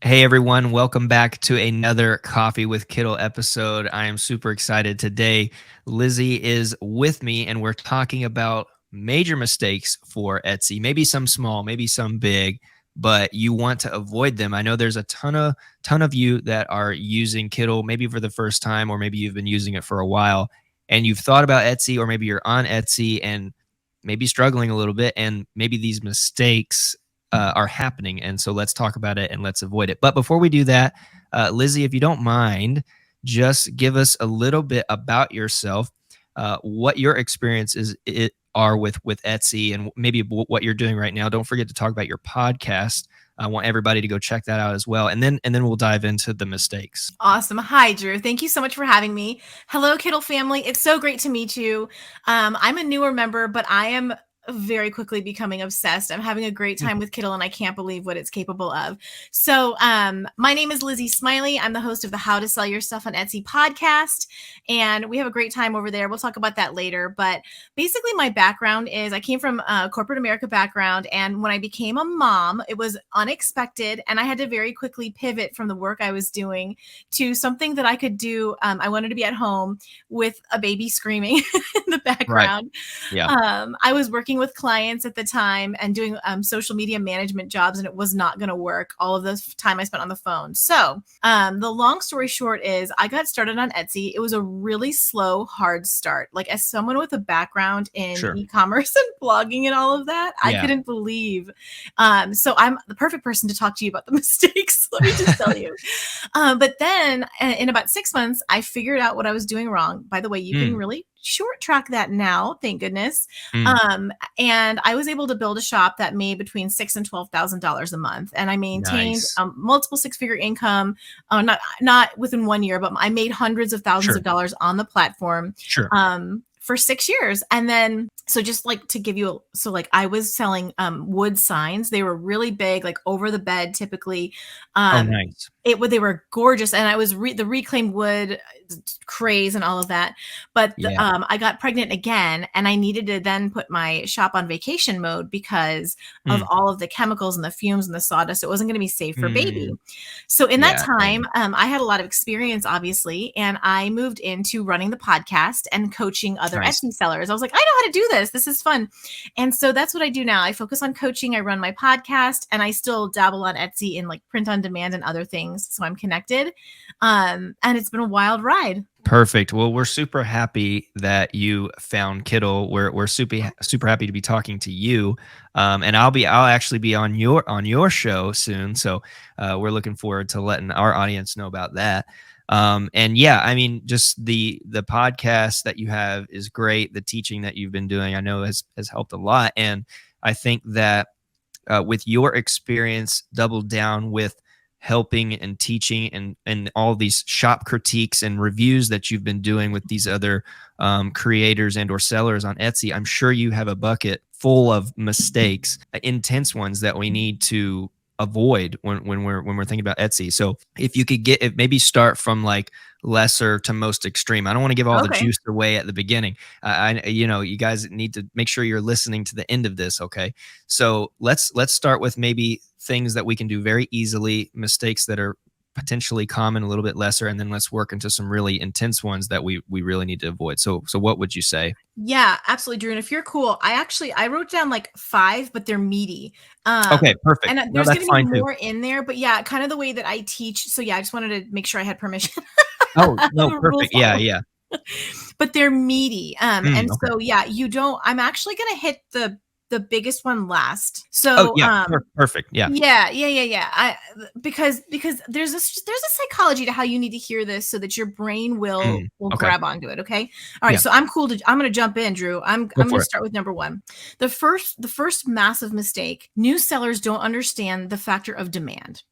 Hey everyone, welcome back to another Coffee with Kittl episode. I am super excited today. Lizzie is with me and we're talking about major mistakes for Etsy. Maybe some small, maybe some big, but you want to avoid them. I know there's a ton of you that are using Kittl maybe for the first time, or maybe you've been using it for a while and you've thought about Etsy, or maybe you're on Etsy and maybe struggling a little bit, and maybe these mistakes are happening. And so let's talk about it and let's avoid it. But before we do that, Lizzie, if you don't mind, just give us a little bit about yourself, what your experiences are with Etsy, and maybe what you're doing right now. Don't forget to talk about your podcast. I want everybody to go check that out as well. And then we'll dive into the mistakes. Awesome. Hi, Drew. Thank you so much for having me. Hello, Kittl family. It's so great to meet you. I'm a newer member, but I am very quickly becoming obsessed. I'm having a great time with Kittl, and I can't believe what it's capable of. So my name is Lizzie Smiley. I'm the host of the How to Sell Your Stuff on Etsy podcast, and we have a great time over there. We'll talk about that later. But basically, my background is I came from a corporate America background, and when I became a mom, it was unexpected, and I had to very quickly pivot from the work I was doing to something that I could do. I wanted to be at home with a baby screaming in the background. Right. Yeah. I was working with clients at the time and doing social media management jobs, and it was not going to work. All of the time I spent on the phone. So the long story short is I got started on Etsy. It was a really slow, hard start. Like, as someone with a background in e-commerce and blogging and all of that, I couldn't believe. So I'm the perfect person to talk to you about the mistakes. Let me just tell you. But then in about 6 months, I figured out what I was doing wrong. By the way, you can really short track that now, thank goodness. And I was able to build a shop that made between $6,000 and $12,000 a month, and I maintained multiple six-figure income. Not within 1 year, but I made hundreds of thousands of dollars on the platform. For 6 years. And then, so just like to give you, I was selling wood signs. They were really big, like over the bed, typically. Nice. They were gorgeous. And I was the reclaimed wood craze and all of that. But I got pregnant again, and I needed to then put my shop on vacation mode because of all of the chemicals and the fumes and the sawdust. It wasn't going to be safe for baby. So in that time, I had a lot of experience, obviously, and I moved into running the podcast and coaching other Etsy sellers. I was like, I know how to do this. This is fun. And so that's what I do now. I focus on coaching. I run my podcast, and I still dabble on Etsy in like print on demand and other things. So I'm connected. And it's been a wild ride. Perfect. Well, we're super happy that you found Kittl. We're super happy to be talking to you. And I'll actually be on your show soon. So we're looking forward to letting our audience know about that. And yeah, I mean, just the podcast that you have is great. The teaching that you've been doing, I know has helped a lot. And I think that with your experience doubled down with helping and teaching and all these shop critiques and reviews that you've been doing with these other creators and or sellers on Etsy, I'm sure you have a bucket full of mistakes, intense ones that we need to avoid when we're thinking about Etsy. So if you could maybe start from like lesser to most extreme. I don't want to give all the juice away at the beginning. You guys need to make sure you're listening to the end of this. Okay. So let's start with maybe things that we can do very easily, mistakes that are potentially common, a little bit lesser, and then let's work into some really intense ones that we really need to avoid. So what would you say? Yeah, absolutely, Drew. And if you're cool, I wrote down like 5, but they're meaty. Okay, perfect. And there's going to be more in there, but yeah, kind of the way that I teach. So yeah, I just wanted to make sure I had permission. Oh, no, perfect. Yeah. But they're meaty. So yeah, I'm actually going to hit the biggest one last. So perfect. Yeah. Because there's a psychology to how you need to hear this so that your brain will grab onto it. Okay. All right. So I'm going to jump in, Drew. I'm going to start with number 1. The first massive mistake: new sellers don't understand the factor of demand.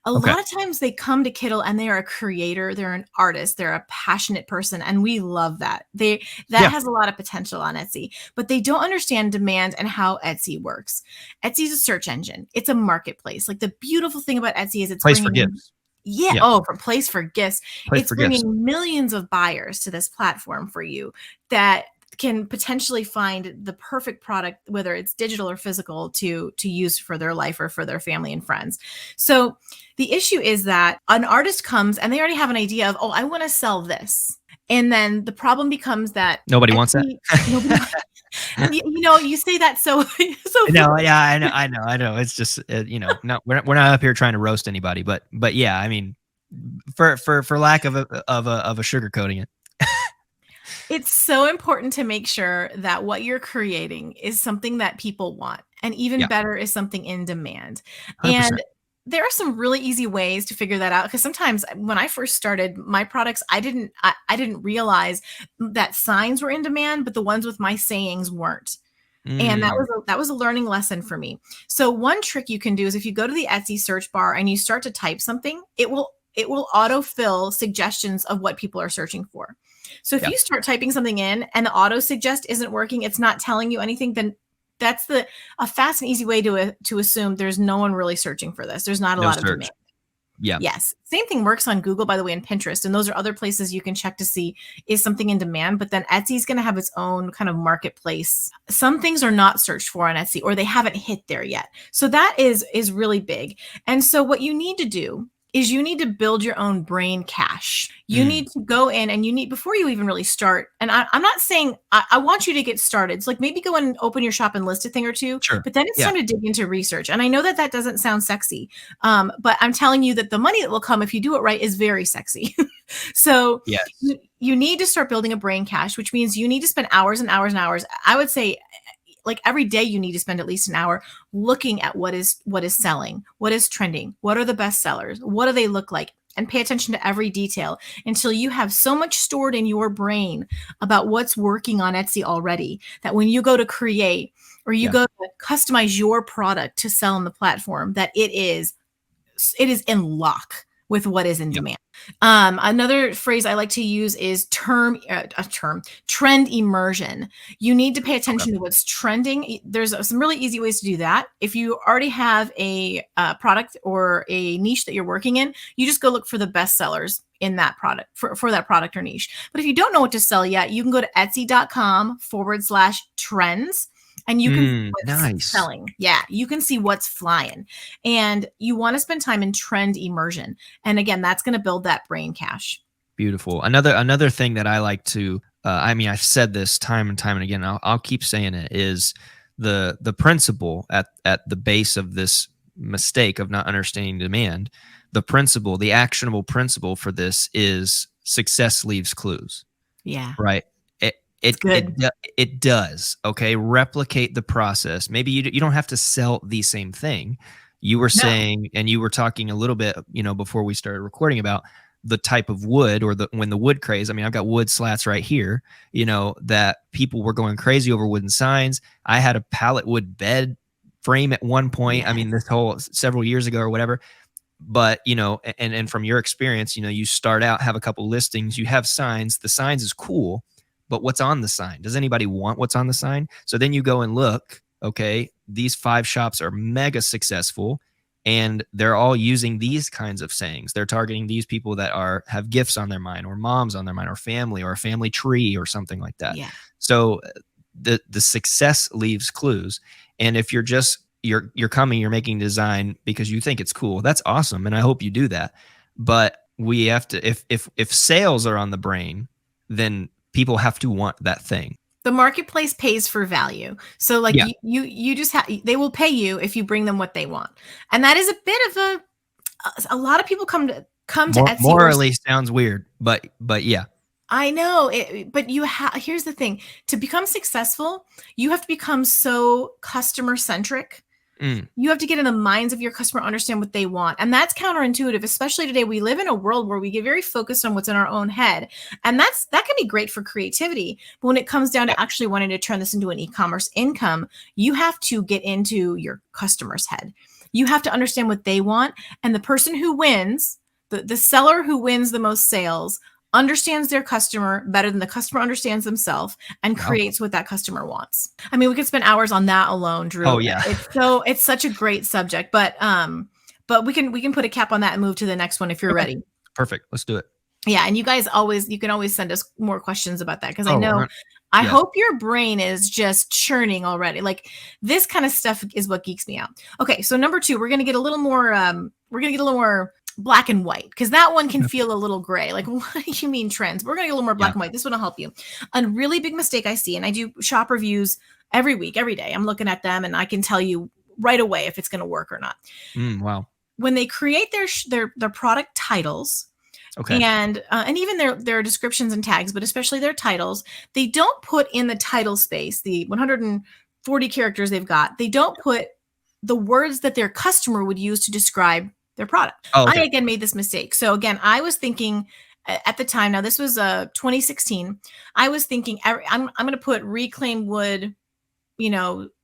A lot of times they come to Kittl and they are a creator, they're an artist, they're a passionate person, and we love that. That has a lot of potential on Etsy, but they don't understand demand and how Etsy works. Etsy is a search engine. It's a marketplace. Like, the beautiful thing about Etsy is it's place for gifts. Yeah. Oh, for place for gifts. It's bringing millions of buyers to this platform for you that can potentially find the perfect product, whether it's digital or physical, to use for their life or for their family and friends. So the issue is that an artist comes and they already have an idea of, oh, I want to sell this. And then the problem becomes that Nobody wants that. nobody, you say that so No, yeah, I know. It's just no, we're not up here trying to roast anybody, but yeah, I mean, for lack of a sugarcoating it. It's so important to make sure that what you're creating is something that people want, and even better is something in demand. 100%. And there are some really easy ways to figure that out, because sometimes when I first started my products, I didn't realize that signs were in demand, but the ones with my sayings weren't. And that was a learning lesson for me. So one trick you can do is, if you go to the Etsy search bar and you start to type something, it will autofill suggestions of what people are searching for. So if you start typing something in and the auto suggest isn't working, it's not telling you anything, then that's a fast and easy way to assume there's no one really searching for this. There's not a lot of demand. Yeah. Yes. Same thing works on Google, by the way, and Pinterest. And those are other places you can check to see, is something in demand. But then Etsy is going to have its own kind of marketplace. Some things are not searched for on Etsy, or they haven't hit there yet. So that is really big. And so what you need to do is you need to build your own brain cache. You need to go in and you need, before you even really start, and I'm not saying, I want you to get started. It's like, maybe go and open your shop and list a thing or two, but then it's time to dig into research. And I know that doesn't sound sexy, but I'm telling you that the money that will come if you do it right is very sexy. So you need to start building a brain cache, which means you need to spend hours and hours and hours. I would say, like, every day you need to spend at least an hour looking at what is selling, what is trending, what are the best sellers, what do they look like, and pay attention to every detail until you have so much stored in your brain about what's working on Etsy already, that when you go to create, or you go to customize your product to sell on the platform, that it is in lock with what is in demand. Another phrase I like to use is trend immersion. You need to pay attention to what's trending. There's some really easy ways to do that. If you already have a product or a niche that you're working in, you just go look for the best sellers in that product for that product or niche. But if you don't know what to sell yet, you can go to etsy.com/trends. And you can see what's selling. Yeah, you can see what's flying. And you want to spend time in trend immersion. And again, that's going to build that brain cache. Beautiful. Another thing that I like to, I mean, I've said this time and time and again, I'll keep saying it, is the principle at the base of this mistake of not understanding demand. The principle, the actionable principle for this is success leaves clues. Yeah. Right. It does. Okay. Replicate the process. Maybe you don't have to sell the same thing. You were saying, and you were talking a little bit, before we started recording, about the type of wood, or when the wood craze. I mean, I've got wood slats right here, that people were going crazy over wooden signs. I had a pallet wood bed frame at one point. Yes. I mean, this whole several years ago or whatever. But, and from your experience, you start out, have a couple listings, you have signs. The signs is cool. But what's on the sign? Does anybody want what's on the sign? So then you go and look, okay, these 5 shops are mega successful, and they're all using these kinds of sayings. They're targeting these people that have gifts on their mind, or moms on their mind, or family, or a family tree, or something like that. Yeah. So the success leaves clues. And if you're making design because you think it's cool, that's awesome. And I hope you do that. But we have to, if sales are on the brain, then people have to want that thing. The marketplace pays for value. So like you just they will pay you if you bring them what they want. And that is a bit of a lot of people come to Etsy. Morally sounds weird, but yeah. I know but here's the thing: to become successful, you have to become so customer centric. You have to get in the minds of your customer, understand what they want. And that's counterintuitive, especially today. We live in a world where we get very focused on what's in our own head. And that can be great for creativity. But when it comes down to actually wanting to turn this into an e-commerce income, you have to get into your customer's head. You have to understand what they want. And the person who wins, the seller who wins the most sales, understands their customer better than the customer understands themselves, and creates what that customer wants. I mean, we could spend hours on that alone, Drew. Oh yeah. It's such a great subject, but we can put a cap on that and move to the next one if you're ready. Perfect. Let's do it. Yeah. And you guys you can always send us more questions about that, because I know I Yes. hope your brain is just churning already. Like this kind of stuff is what geeks me out. Okay, so number 2, we're gonna get a little more. We're gonna get a little more black and white because that one can Okay. feel a little gray. Like, what do you mean trends? We're gonna get a little more Yeah. black and white. This one will help you. A really big mistake I see, and I do shop reviews every week, every day. I'm looking at them, and I can tell you right away if it's gonna work or not. Wow. When they create their product titles Okay. and even their descriptions and tags, but especially their titles, they don't put in the title space, the 140 characters they've got. They don't put the words that their customer would use to describe their product. Oh, I okay. again made this mistake. So again, I was thinking at the time. Now this was 2016. I was thinking I'm going to put reclaim wood,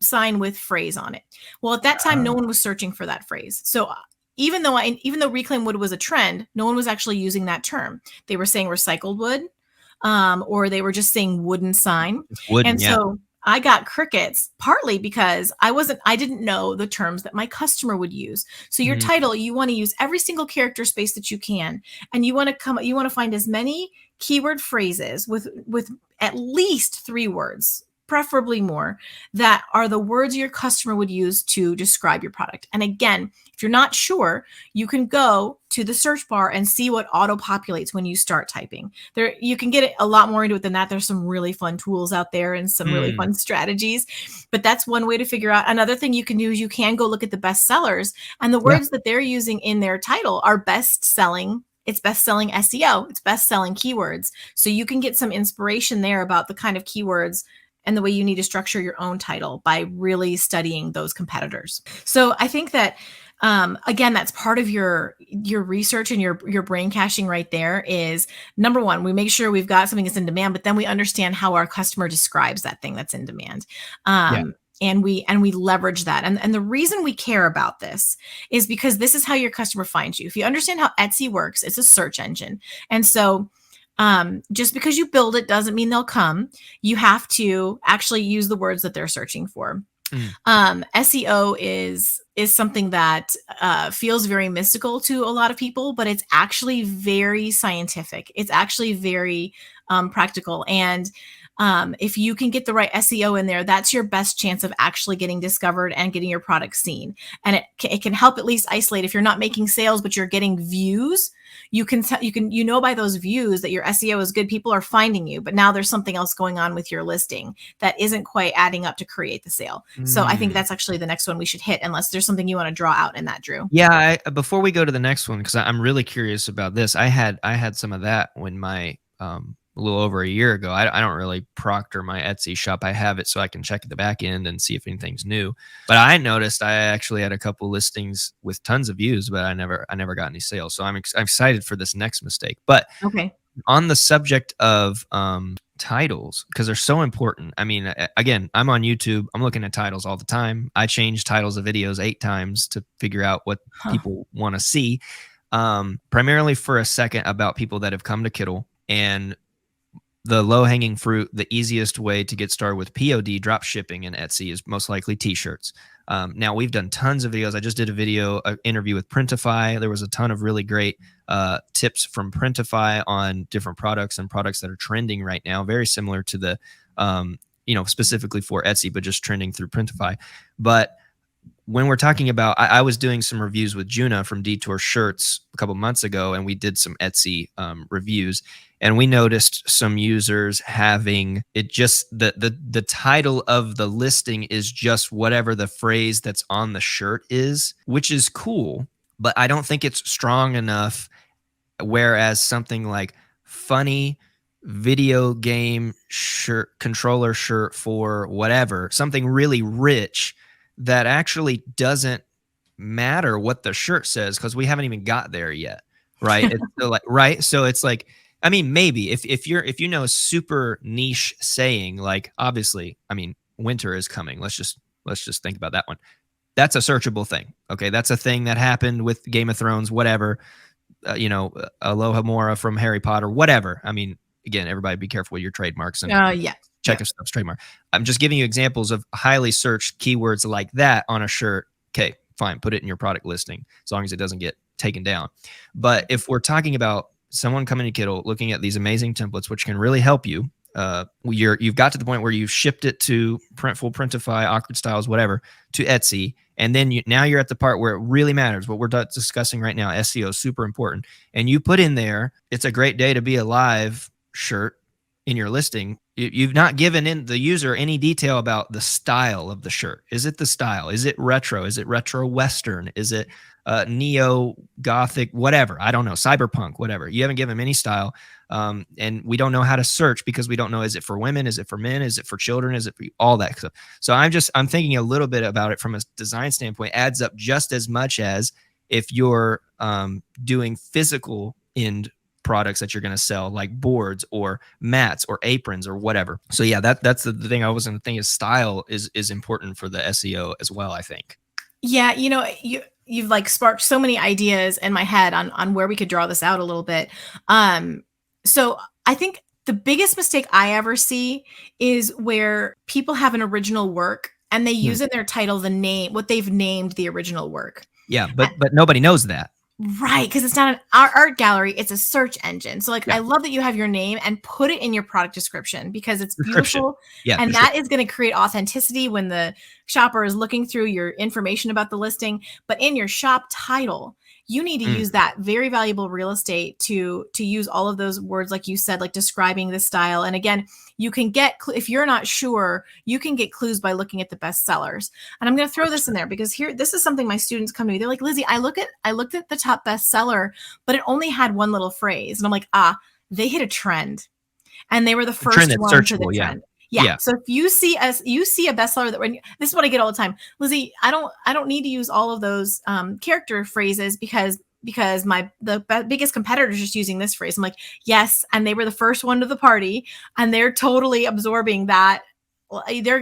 sign with phrase on it. Well, at that time, no one was searching for that phrase. So even though reclaim wood was a trend, no one was actually using that term. They were saying recycled wood, or they were just saying wooden sign. Just wooden. And Yeah. so I got crickets partly because I didn't know the terms that my customer would use. So your Mm, title, you want to use every single character space that you can, and you want to find as many keyword phrases with at least 3 words, preferably more, that are the words your customer would use to describe your product. And again, if you're not sure, you can go to the search bar and see what auto populates when you start typing. There, you can get a lot more into it than that. There's some really fun tools out there and some really mm, fun strategies, but that's one way to figure out. Another thing you can do is you can go look at the best sellers, and the yeah. words that they're using in their title are best selling. It's best selling SEO. It's best selling keywords. So you can get some inspiration there about the kind of keywords and the way you need to structure your own title by really studying those competitors. So I think that again, that's part of your research and your brain caching right there. Is number one, we make sure we've got something that's in demand, but then we understand how our customer describes that thing that's in demand. Yeah. And we leverage that. And the reason we care about this is because this is how your customer finds you. If you understand how Etsy works, it's a search engine. And so just because you build it doesn't mean they'll come. You have to actually use the words that they're searching for. Mm, SEO is something that feels very mystical to a lot of people, but it's actually very scientific. It's actually very practical. And if you can get the right SEO in there, that's your best chance of actually getting discovered and getting your product seen. And it can help at least isolate if you're not making sales, but you're getting views. You can by those views that your SEO is good. People are finding you, but now there's something else going on with your listing that isn't quite adding up to create the sale. So I think mm. that's actually the next one we should hit, unless there's something you want to draw out in that, Drew. Yeah. Before we go to the next one, because I'm really curious about this. I had some of that when my a little over a year ago. I don't really proctor my Etsy shop. I have it so I can check at the back end and see if anything's new. But I noticed I actually had a couple listings with tons of views, but I never got any sales. So I'm excited for this next mistake. But Okay. on the subject of titles, because they're so important. I mean, again, I'm on YouTube. I'm looking at titles all the time. I change titles of videos 8 times to figure out what Huh. people want to see. Primarily for a second about people that have come to Kittl and the low-hanging fruit, the easiest way to get started with POD drop shipping in Etsy is most likely t-shirts. Now we've done tons of videos. I just did an interview with Printify. There was a ton of really great tips from Printify on different products and products that are trending right now. Very similar to the, specifically for Etsy, but just trending through Printify. But when we're talking about, I was doing some reviews with Juna from Detour Shirts a couple months ago, and we did some Etsy reviews, and we noticed some users having it just the title of the listing is just whatever the phrase that's on the shirt is, which is cool, but I don't think it's strong enough. Whereas something like funny video game shirt, controller shirt for whatever, something really rich that actually doesn't matter what the shirt says because we haven't even got there yet, right? It's still like, right. So it's like, I mean, maybe if you know a super niche saying, like obviously, I mean, winter is coming. Let's just think about that one. That's a searchable thing. Okay, that's a thing that happened with Game of Thrones, whatever. Aloha Mora from Harry Potter, whatever. I mean, again, everybody be careful with your trademarks and Yeah. check Yeah. if stuff's trademark. I'm just giving you examples of highly searched keywords like that on a shirt. Okay, fine, put it in your product listing as long as it doesn't get taken down. But if we're talking about someone coming to Kittl looking at these amazing templates, which can really help you, you've got to the point where you've shipped it to Printful, Printify, Awkward Styles, whatever, to Etsy, and then now you're at the part where it really matters. What we're discussing right now, SEO, is super important. And you put in there, "It's a great day to be alive" shirt in your listing. You've not given in the user any detail about the style of the shirt. Is it the style? Is it retro? Is it retro Western? Is it neo Gothic? Whatever. I don't know. Cyberpunk, whatever. You haven't given them any style. And we don't know how to search because we don't know, is it for women? Is it for men? Is it for children? Is it for all that stuff? So I'm thinking a little bit about it from a design standpoint, adds up just as much as if you're doing physical end products that you're going to sell, like boards or mats or aprons or whatever. So yeah, that's the thing I was going to think is style is important for the SEO as well, I think. Yeah, you've like sparked so many ideas in my head on where we could draw this out a little bit. So I think the biggest mistake I ever see is where people have an original work and they use in their title the name, what they've named the original work. Yeah, but nobody knows that. Right, because it's not an art gallery, it's a search engine. So I love that you have your name and put it in your product description because it's beautiful. Yeah, and that is going to create authenticity when the shopper is looking through your information about the listing. But in your shop title, you need to use that very valuable real estate to use all of those words, like you said, like describing the style. And again, you can get, if you're not sure, you can get clues by looking at the best sellers. And I'm going to throw this in there because this is something my students come to me. They're like, Lizzie, I looked at the top bestseller, but it only had one little phrase. And I'm like, they hit a trend. And they were the first one to the trend. Yeah. So if you see a bestseller this is what I get all the time, Lizzie, I don't need to use all of those character phrases because the biggest competitor is just using this phrase. I'm like, yes, and they were the first one to the party, and they're totally absorbing that. They're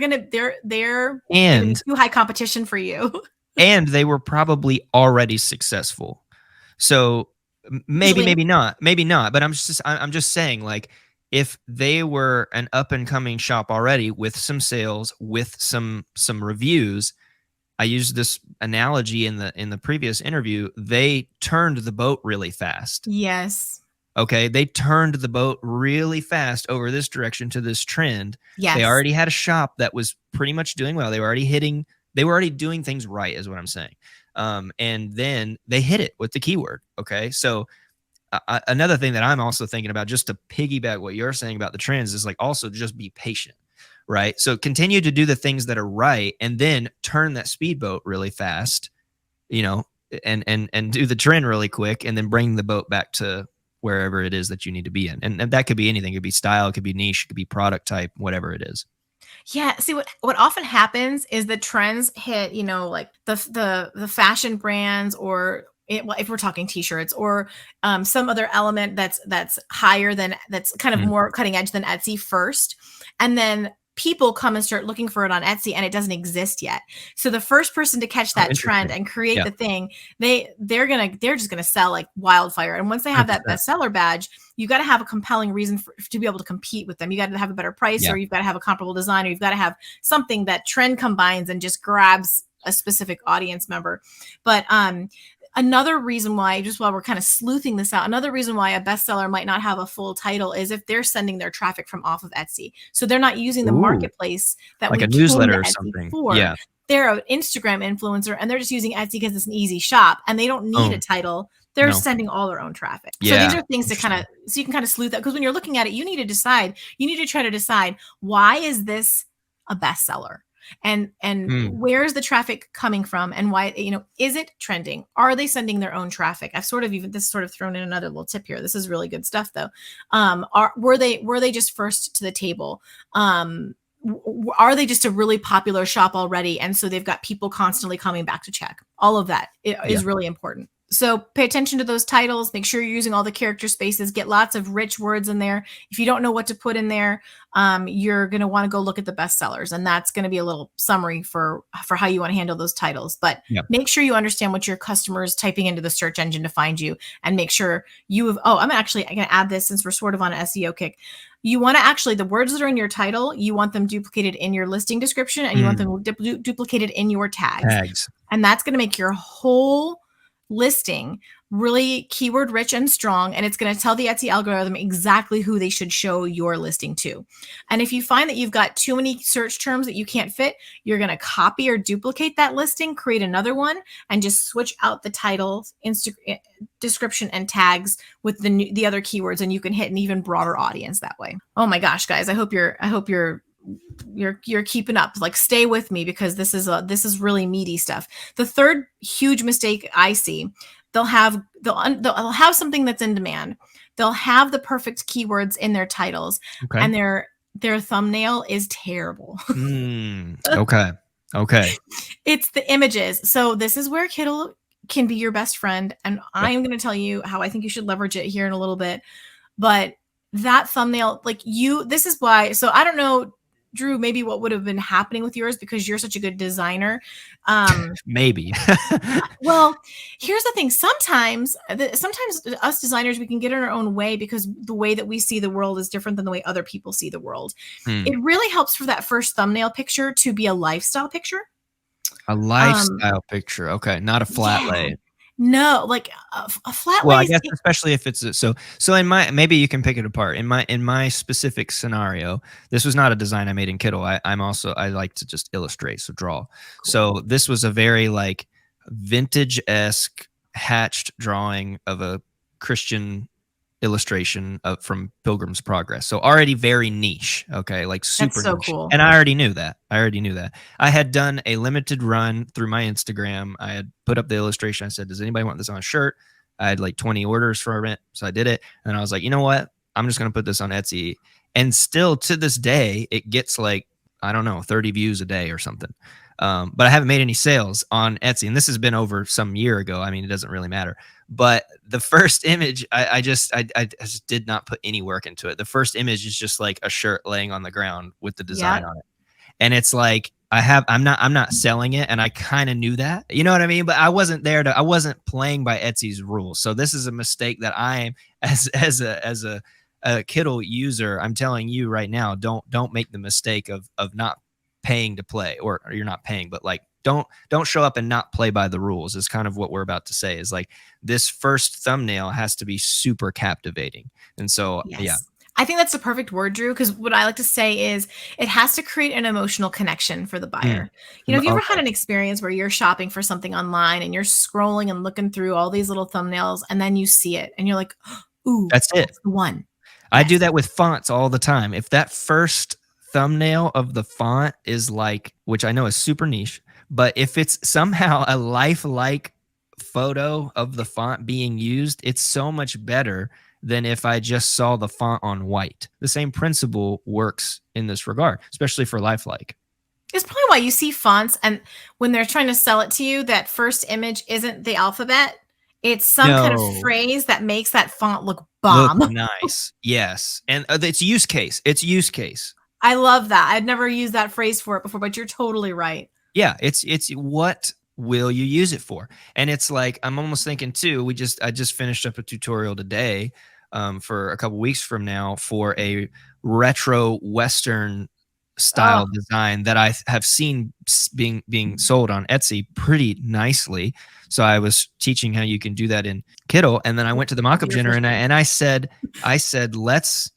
too high competition for you. And they were probably already successful. So maybe not. But I'm just saying, like, if they were an up and coming shop already with some sales, with some reviews, I used this analogy in the previous interview. They turned the boat really fast. Yes. Okay. They turned the boat really fast over this direction to this trend. Yes. They already had a shop that was pretty much doing well. They were already doing things right, is what I'm saying. And then they hit it with the keyword. Okay. So another thing that I'm also thinking about, just to piggyback what you're saying about the trends, is like also just be patient, right? So continue to do the things that are right, and then turn that speedboat really fast, and do the trend really quick, and then bring the boat back to wherever it is that you need to be in. And that could be anything. It could be style, it could be niche, it could be product type, whatever it is. Yeah. See, what often happens is the trends hit, like the fashion brands, or if we're talking t-shirts, or some other element that's higher than, that's kind of more cutting edge than Etsy first. And then people come and start looking for it on Etsy and it doesn't exist yet. So the first person to catch that trend and create the thing, they're just gonna sell like wildfire. And once they have that bestseller badge, you got to have a compelling reason to be able to compete with them. You got to have a better price, or you've got to have a comparable design, or you've got to have something that trend combines and just grabs a specific audience member. But another reason why, just while we're kind of sleuthing this out, another reason why a bestseller might not have a full title is if they're sending their traffic from off of Etsy. So they're not using the marketplace that like we a newsletter or something. Yeah. They're an Instagram influencer and they're just using Etsy because it's an easy shop and they don't need a title. They're sending all their own traffic. So these are things to so you can kind of sleuth that, because when you're looking at it, you need to try to decide, why is this a bestseller? And where's the traffic coming from, and why, is it trending? Are they sending their own traffic? I've sort of thrown in another little tip here. This is really good stuff though. Were they just first to the table? Are they just a really popular shop already? And so they've got people constantly coming back to check. All of that is really important. So pay attention to those titles. Make sure you're using all the character spaces. Get lots of rich words in there. If you don't know what to put in there, you're going to want to go look at the bestsellers, and that's going to be a little summary for how you want to handle those titles. But make sure you understand what your customer is typing into the search engine to find you, and make sure you have. I'm going to add this since we're sort of on an SEO kick. You want to actually, the words that are in your title, you want them duplicated in your listing description, and you want them duplicated in your tags. And that's going to make your whole listing really keyword rich and strong, and it's going to tell the Etsy algorithm exactly who they should show your listing to. And if you find that you've got too many search terms that you can't fit, you're going to copy or duplicate that listing, create another one, and just switch out the title, description, and tags with the other keywords, and you can hit an even broader audience that way. Oh my gosh, guys, I hope you're keeping up. Like, stay with me, because this is really meaty stuff. The third huge mistake I see, they'll have something that's in demand. They'll have the perfect keywords in their titles, Okay. and their thumbnail is terrible. Okay. It's the images. So this is where Kittl can be your best friend, and Yep. I'm going to tell you how I think you should leverage it here in a little bit. But that thumbnail, this is why. So I don't know, Drew, maybe what would have been happening with yours, because you're such a good designer. Maybe. Well, here's the thing. Sometimes us designers, we can get in our own way, because the way that we see the world is different than the way other people see the world. It really helps for that first thumbnail picture to be a lifestyle picture. A lifestyle picture. Okay. Not a flat lay. No, like a flat Well, lay. I guess especially if it's so in my, maybe you can pick it apart. In my specific scenario, this was not a design I made in Kittl. I like to just illustrate, so draw. Cool. So this was a very like vintage-esque hatched drawing of a Christian illustration from Pilgrim's Progress. So already very niche. Okay, like super That's so niche. cool. And I already knew that. I had done a limited run through my Instagram. I had put up the illustration. I said, does anybody want this on a shirt? I had like 20 orders for it. So I did it. And I was like, you know what? I'm just going to put this on Etsy. And still to this day, it gets like, I don't know, 30 views a day or something. But I haven't made any sales on Etsy. And this has been over some year ago. I mean, it doesn't really matter. But the first image, I just did not put any work into it. The first image is just like a shirt laying on the ground with the design on it. And it's like, I'm not selling it. And I kind of knew that, you know what I mean? But I wasn't I wasn't playing by Etsy's rules. So this is a mistake that I am as a Kittl user. I'm telling you right now, don't make the mistake of not paying to play, or you're not paying, but like, don't show up and not play by the rules is kind of what we're about to say. Is like, this first thumbnail has to be super captivating. And so, yes. Yeah. I think that's the perfect word, Drew, because what I like to say is it has to create an emotional connection for the buyer. You know, have you ever had an experience where you're shopping for something online and you're scrolling and looking through all these little thumbnails, and then you see it and you're like, ooh, that's it. That's the one. I do that with fonts all the time. If that first thumbnail of the font is like, which I know is super niche, but if it's somehow a lifelike photo of the font being used, it's so much better than if I just saw the font on white. The same principle works in this regard, especially for lifelike. It's probably why you see fonts, and when they're trying to sell it to you, that first image isn't the alphabet. It's some kind of phrase that makes that font look bomb. Look nice. Yes. And it's use case. It's use case. I love that. I'd never used that phrase for it before, but you're totally right. Yeah, it's what will you use it for? And it's like, I'm almost thinking too, I just finished up a tutorial today for a couple weeks from now for a retro Western style design that I have seen being sold on Etsy pretty nicely. So I was teaching how you can do that in Kittl, and then I went to the mockup dinner and I said, let's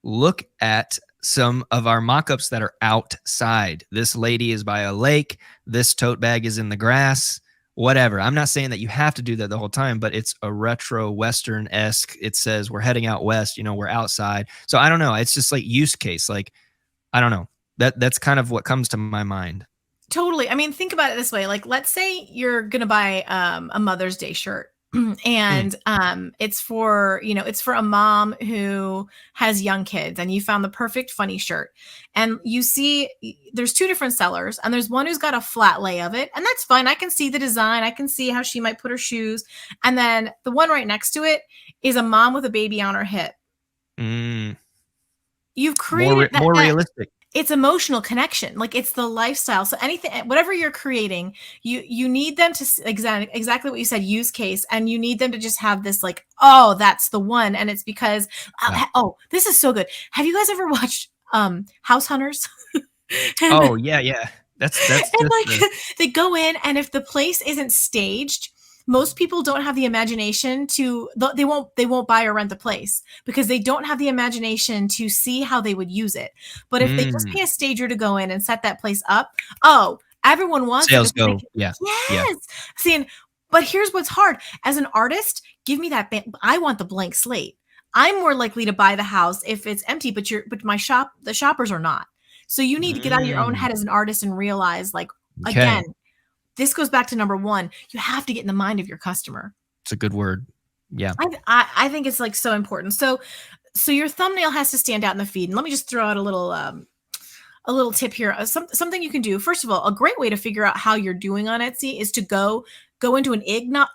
look at some of our mock-ups that are outside. This lady is by a lake. This tote bag is in the grass, whatever. I'm not saying that you have to do that the whole time, but it's a retro Western-esque. It says we're heading out west, we're outside. So I don't know. It's just like use case. Like, I don't know. That's kind of what comes to my mind. Totally. I mean, think about it this way. Like, let's say you're going to buy a Mother's Day shirt. And it's for a mom who has young kids, and you found the perfect funny shirt, and you see there's two different sellers, and there's one who's got a flat lay of it, and that's fine. I can see the design. I can see how she might put her shoes. And then the one right next to it is a mom with a baby on her hip. You've created more realistic. It's emotional connection. Like, it's the lifestyle. So anything, whatever you're creating, you need them to exactly what you said, use case. And you need them to just have this like, oh, that's the one. And it's because, this is so good. Have you guys ever watched House Hunters? Yeah. That's and like they go in, and if the place isn't staged, most people don't have the imagination to, they won't buy or rent the place because they don't have the imagination to see how they would use it. But if they just Mm. pay a stager to go in and set that place up, oh, everyone wants it Sales because they go. can, Yeah. Yeah. yes. See, but here's what's hard. As an artist, give me that. I want the blank slate. I'm more likely to buy the house if it's empty, but the shoppers are not. So you need to get out of your own Mm. head as an artist and realize, like, Okay. again, this goes back to number one. You have to get in the mind of your customer. It's a good word. Yeah. I think it's like so important. So your thumbnail has to stand out in the feed. And let me just throw out a little tip here. Something you can do. First of all, a great way to figure out how you're doing on Etsy is to go into an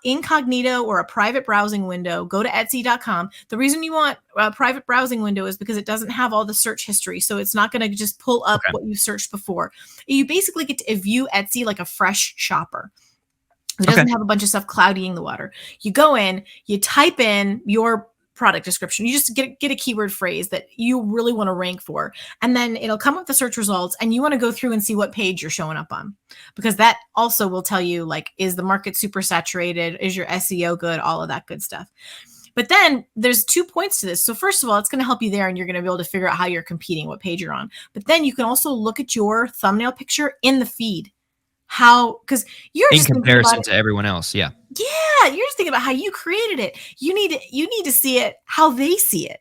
incognito or a private browsing window. Go to Etsy.com. The reason you want a private browsing window is because it doesn't have all the search history. So it's not going to just pull up Okay. what you searched before. You basically get to view Etsy like a fresh shopper who Okay. doesn't have a bunch of stuff cloudying the water. You go in, you type in your product description. You just get a keyword phrase that you really want to rank for. And then it'll come up with the search results, and you want to go through and see what page you're showing up on, because that also will tell you, like, is the market super saturated? Is your SEO good? All of that good stuff. But then there's 2 points to this. So first of all, it's going to help you there, and you're going to be able to figure out how you're competing, what page you're on. But then you can also look at your thumbnail picture in the feed. Because you're In just thinking about comparison it. to everyone else. Yeah. Yeah, you're just thinking about how you created it. You need to see it how they see it.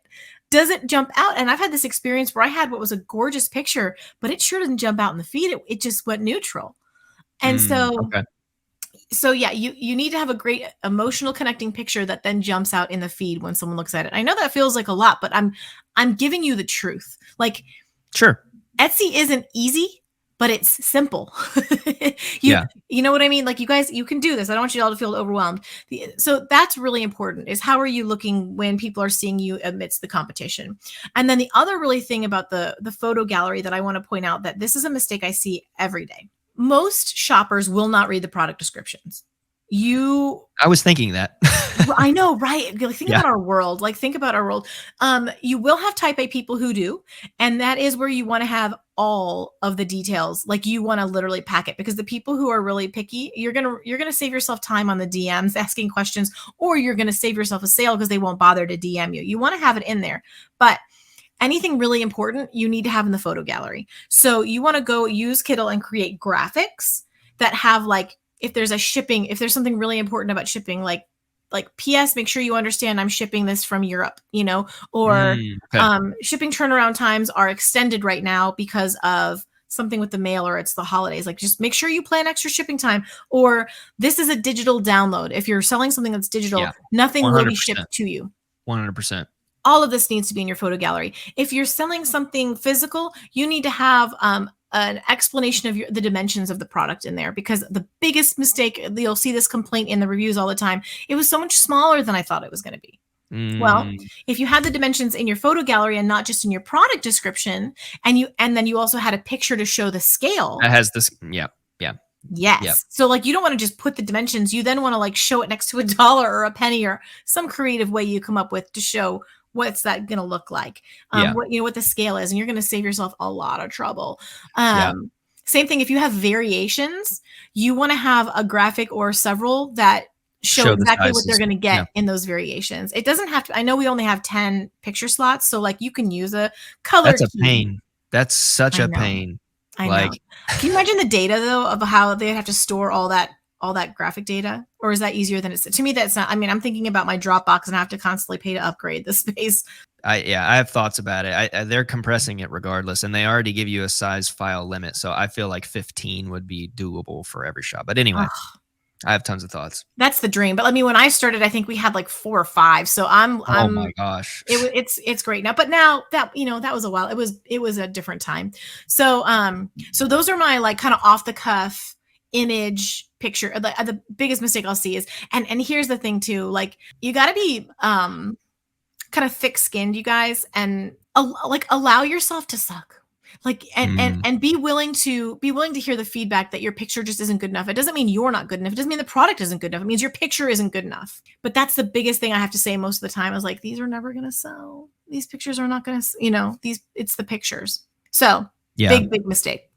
Does it jump out? And I've had this experience where I had what was a gorgeous picture, but it sure doesn't jump out in the feed. It just went neutral. And Okay. so yeah, you need to have a great emotional connecting picture that then jumps out in the feed when someone looks at it. I know that feels like a lot, but I'm giving you the truth. Like, Sure. Etsy isn't easy, but it's simple. Yeah. You know what I mean? Like, you guys, you can do this. I don't want you all to feel overwhelmed. So that's really important, is how are you looking when people are seeing you amidst the competition? And then the other really thing about the photo gallery that I want to point out, that this is a mistake I see every day. Most shoppers will not read the product descriptions. I was thinking that. I know, right? Like, think Yeah. about our world. Like, think about our world. You will have type A people who do, and that is where you want to have all of the details. Like, you want to literally pack it, because the people who are really picky, you're gonna save yourself time on the DMs asking questions, or you're gonna save yourself a sale because they won't bother to DM you. You want to have it in there, but anything really important, you need to have in the photo gallery. So you want to go use Kittl and create graphics that have, like, if there's something really important about shipping, like PS, make sure you understand I'm shipping this from Europe, or Okay. shipping turnaround times are extended right now because of something with the mail, or it's the holidays. Like, just make sure you plan extra shipping time, or this is a digital download. If you're selling something that's digital, Yeah. nothing will be 100%. shipped to you. 100%. All of this needs to be in your photo gallery. If you're selling something physical, you need to have an explanation of the dimensions of the product in there, because the biggest mistake, you'll see this complaint in the reviews all the time, it was so much smaller than I thought it was going to be. Well, if you had the dimensions in your photo gallery and not just in your product description, and then you also had a picture to show the scale. That has this. Yeah. Yeah. Yes. Yep. So, like, you don't want to just put the dimensions. You then want to, like, show it next to a dollar or a penny, or some creative way you come up with to show what's that going to look like, Yeah. what the scale is, and you're going to save yourself a lot of trouble. Yeah. Same thing, if you have variations, you want to have a graphic or several that show the exactly what sizes. they're going to get Yeah. in those variations. It doesn't have to. I know we only have 10 picture slots, so, like, you can use a color That's a key. pain. That's such I a know. pain. I Like, know. Can you imagine the data, though, of how they have to store all that graphic data? Or is that easier than it's? To me, that's not. I mean, I'm thinking about my Dropbox, and I have to constantly pay to upgrade the space. I have thoughts about it. They're compressing it regardless, and they already give you a size file limit. So I feel like 15 would be doable for every shop. But anyway, I have tons of thoughts. That's the dream. But I mean, when I started, I think we had like 4 or 5. So Oh my gosh. It's great now. But now that, that was a while. It was a different time. So so those are my, like, kind of off the cuff image picture. The biggest mistake I'll see is, and here's the thing too, like, you got to be kind of thick-skinned, you guys, and allow yourself to suck. Like, and be willing to hear the feedback that your picture just isn't good enough. It doesn't mean you're not good enough. It doesn't mean the product isn't good enough. It means your picture isn't good enough. But that's the biggest thing I have to say most of the time, is like, these are never going to sell. These pictures are not going to, it's the pictures. So big mistake.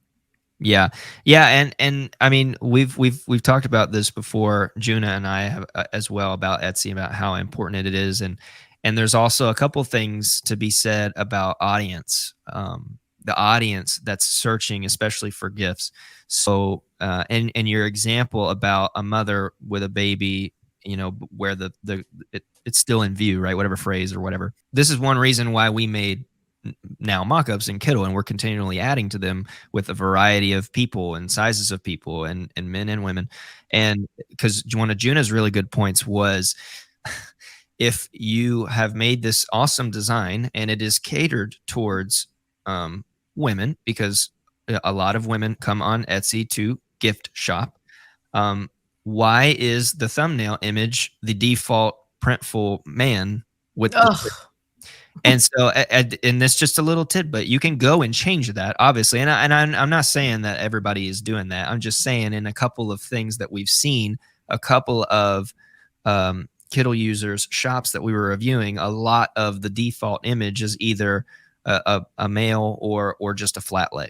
Yeah. Yeah, and I mean, we've talked about this before. Juna and I have as well about Etsy, about how important it is, and there's also a couple things to be said about audience. The audience that's searching, especially for gifts. So, and your example about a mother with a baby, where it's still in view, right? Whatever phrase or whatever. This is one reason why we made now mock-ups in Kittl, and we're continually adding to them with a variety of people and sizes of people, and men and women. And because one of Juna's really good points was, if you have made this awesome design and it is catered towards women, because a lot of women come on Etsy to gift shop, um, why is the thumbnail image the default printful man with the Ugh. and so, and this just a little tidbit, you can go and change that, obviously. I'm not saying that everybody is doing that. I'm just saying, in a couple of things that we've seen, a couple of Kittl users shops that we were reviewing, a lot of the default image is either a male or just a flat lay.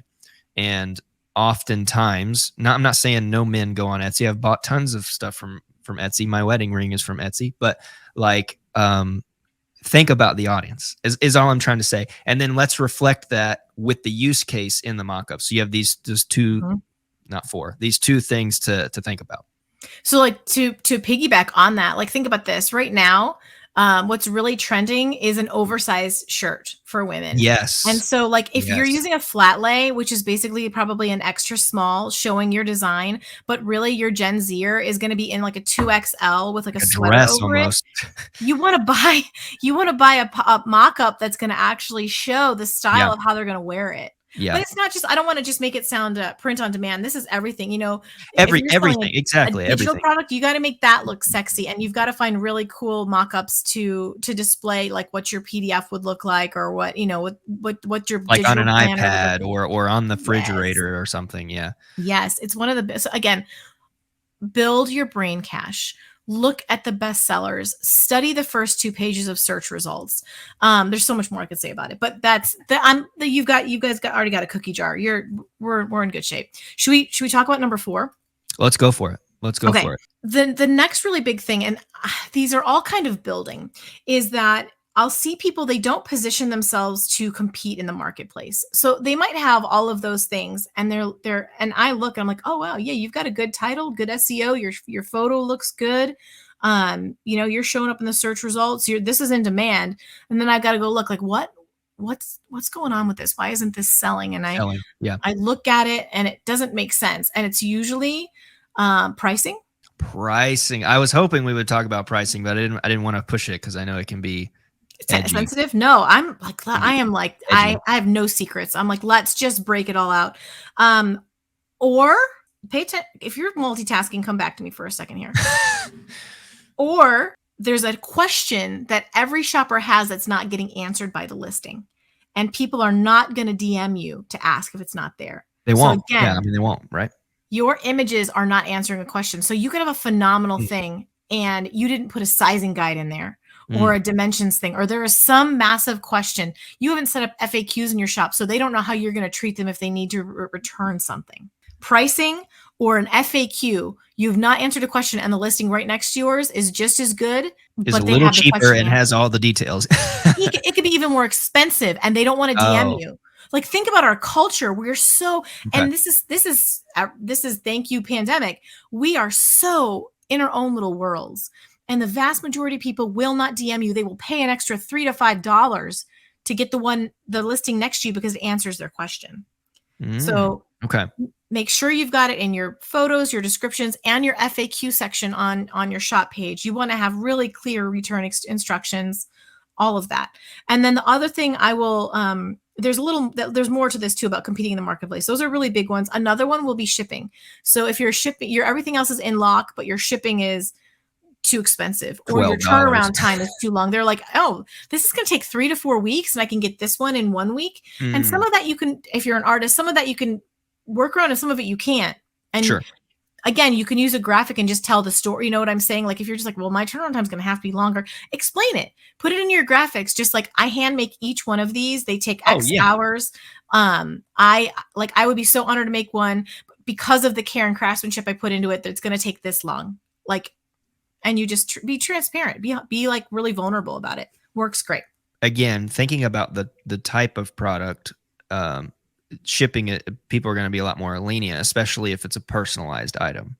And oftentimes, I'm not saying no men go on Etsy. I've bought tons of stuff from Etsy. My wedding ring is from Etsy, but like, think about the audience is all I'm trying to say. And then let's reflect that with the use case in the mock-up. So you have these two, not four, these two things to think about. So like to piggyback on that, like think about this right now. What's really trending is an oversized shirt for women. Yes. And so like if you're Yes. using a flat lay, which is basically probably an extra small showing your design, but really your Gen Zer is going to be in like a 2XL with like a sweater dress over almost. it. You want to buy a mock-up that's going to actually show the style of how they're going to wear it. Yeah. But it's not just, I don't want to just make it sound print on demand. This is everything, if you're Everything. selling Exactly. a digital Everything. product, you got to make that look sexy, and you've got to find really cool mock-ups to display like what your PDF would look like, or what what your Like on digital an planner iPad would look like. or on the Yes. refrigerator or something. Yeah. Yes, it's one of the best. So again, build your brain cache. Look at the bestsellers. Study the first 2 pages of search results. There's so much more I could say about it, but that's you guys already got a cookie jar. We're in good shape. Should we talk about number 4? Let's go for it. Let's go for it. The next really big thing, and these are all kind of building, is that I'll see people, they don't position themselves to compete in the marketplace. So they might have all of those things, and and I look and I'm like, oh wow, yeah, you've got a good title, good SEO, your photo looks good. You're showing up in the search results. This is in demand. And then I've got to go look like what's going on with this? Why isn't this selling? And I look at it and it doesn't make sense. And it's usually pricing. I was hoping we would talk about pricing, but I didn't want to push it because I know it can be sensitive. No, I'm like, I have no secrets. I'm like, let's just break it all out. Or pay attention. If you're multitasking, come back to me for a second here. Or there's a question that every shopper has that's not getting answered by the listing, and people are not going to DM you to ask if it's not there. They won't. Again, they won't, right? Your images are not answering a question. So you could have a phenomenal thing and you didn't put a sizing guide in there, or a dimensions thing, or there is some massive question. You haven't set up FAQs in your shop, so they don't know how you're going to treat them if they need to return something. Pricing or an FAQ, you've not answered a question, and the listing right next to yours is just as good, is a little cheaper and has all the details. It could be even more expensive, and they don't want to DM you. Like, think about our culture. We're so, and this is thank you, pandemic. We are so in our own little worlds. And the vast majority of people will not DM you. They will pay an extra $3 to $5 to get the listing next to you because it answers their question. So make sure you've got it in your photos, your descriptions, and your FAQ section on your shop page. You want to have really clear return instructions, all of that. And then the other thing I will, there's more to this too about competing in the marketplace. Those are really big ones. Another one will be shipping. So if you're shipping, everything else is in lock, but your shipping is too expensive, or your turnaround time is too long. They're like, oh, this is going to take 3 to 4 weeks and I can get this one in 1 week. And some of that you can, if you're an artist, some of that you can work around and some of it you can't. And again, you can use a graphic and just tell the story. You know what I'm saying? Like if you're just like, well, my turnaround time is going to have to be longer, explain it. Put it in your graphics. Just like I hand make each one of these. They take Oh X yeah. hours. I would be so honored to make one because of the care and craftsmanship I put into it that it's going to take this long. Like, and you just be transparent, be like really vulnerable about it. Works great. Again, thinking about the type of product, um, shipping it, people are going to be a lot more lenient, especially if it's a personalized item.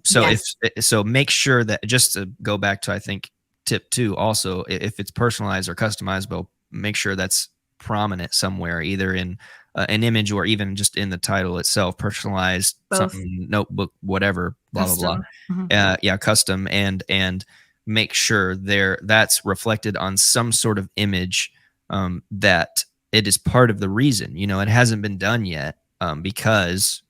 So if Yes. so, make sure that, just to go back to, I think, tip two, also, if it's personalized or customizable, make sure that's prominent somewhere, either in an image or even just in the title itself. Personalized, Both. something, notebook, whatever, blah blah blah. Custom. Mhm. Yeah, custom, and make sure that's reflected on some sort of image, that it is part of the reason. It hasn't been done yet, because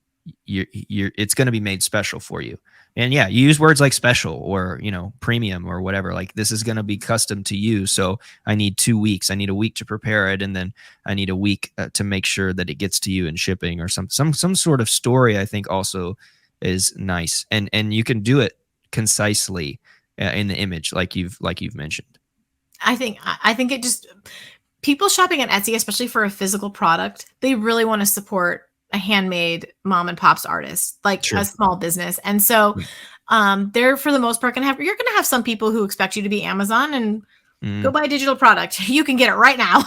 it's going to be made special for you. And yeah, you use words like special, or premium, or whatever. Like, this is going to be custom to you, so I need 2 weeks. I need a week to prepare it, and then I need a week to make sure that it gets to you in shipping, or some sort of story. I think also is nice, and you can do it concisely, in the image, like you've mentioned. I think it just, people shopping at Etsy, especially for a physical product, they really want to support a handmade mom and pop's artist, like a Sure. small business. And so Mm. they're for the most part you're gonna have some people who expect you to be Amazon and go Mm. buy a digital product. You can get it right now,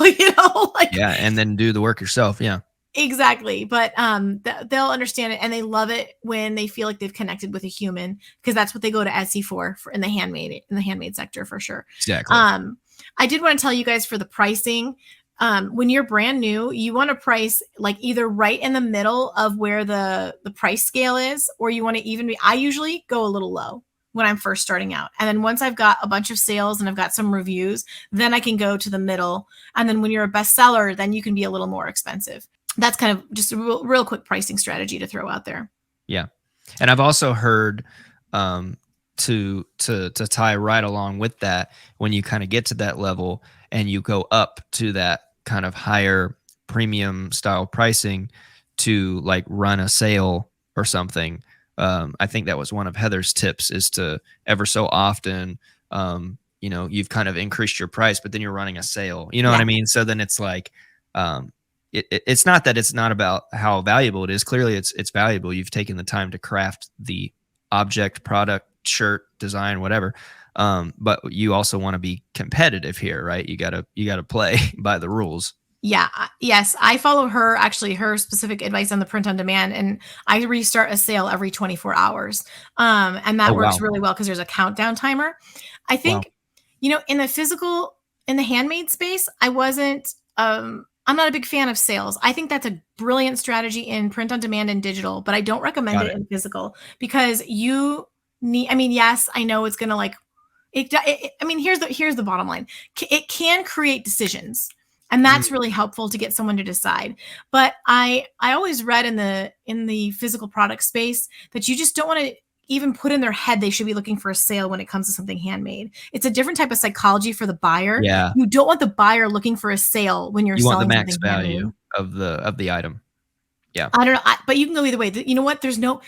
like Yeah, and then do the work yourself. Yeah. exactly. But they'll understand it and they love it when they feel like they've connected with a human, because that's what they go to Etsy for in the handmade sector for sure. Exactly. Um, I did want to tell you guys for the pricing. When you're brand new, you want to price like either right in the middle of where the price scale is, or you want to even be. I usually go a little low when I'm first starting out, and then once I've got a bunch of sales and I've got some reviews, then I can go to the middle. And then when you're a bestseller, then you can be a little more expensive. That's kind of just a real quick pricing strategy to throw out there. Yeah. And I've also heard, to tie right along with that, when you kind of get to that level and you go up to that kind of higher premium style pricing, to like run a sale or something. I think that was one of Heather's tips, is to ever so often, you've kind of increased your price, but then you're running a sale. You know what Yeah. I mean? So then it's like, it's not that it's not about how valuable it is. Clearly, it's valuable. You've taken the time to craft the object, product, shirt, design, whatever. But you also want to be competitive here, right? You gotta play by the rules. Yeah. Yes. I follow her, actually, her specific advice on the print on demand, and I restart a sale every 24 hours. And Oh that works wow, really well because there's a countdown timer. I wow, think, in the handmade space, I'm not a big fan of sales. I think that's a brilliant strategy in print on demand and digital, but I don't recommend got it it. in physical because you need, I mean, yes, I know it's going to like, I mean, here's the bottom line. It can create decisions, and Mm, that's really helpful to get someone to decide. But I always read in the physical product space that you just don't want to even put in their head they should be looking for a sale when it comes to something handmade. It's a different type of psychology for the buyer. yeah, You don't want the buyer looking for a sale when you're you want the selling max something value handmade. of the item. Yeah, I don't know, but you can go either way. You know what? There's no